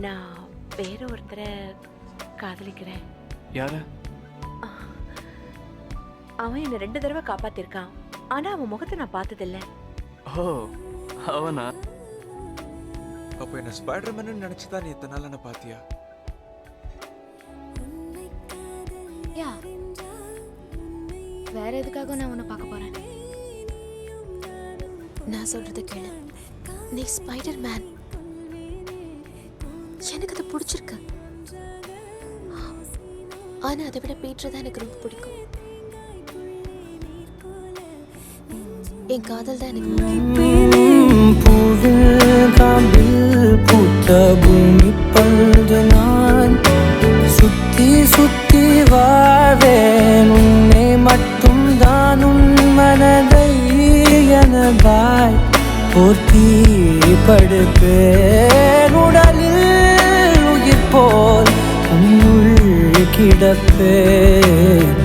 நான் வேற ஒருத்தரை காதலிக்கிறேன். யார? அவன் என்னை 2 தடவை காப்பாத்திருக்கான். ஆனா அவன் முகத்தை நான் பார்த்ததில்ல. ஓ, அவனா? அப்போ என்ன ஸ்பைடர்மேன் நினைச்சுதான் நீ இத்தனை நாள் என்ன பாத்தியா? யா, வேற எதுக்காக நான் உன்னை பார்க்க போறேன்? நான் சொல்றத கேளு. நீ ஸ்பைடர் மேன். எனக்கு அது பிடிச்சிருக்கு. ஆனா அதை விட பீட்டர் தான் எனக்கு ரொம்ப பிடிக்கும். என் காதல் தான் எனக்கு பூத்த பூமி பழுது நான் சுத்தி சுத்தி வாழ்வேன். உன்னை மட்டும் தான் உன் மனதை எனதாய் போற்றி படுப்பேன். உடலில் உயிர் போல் உன்னுள் கிடப்பேன்.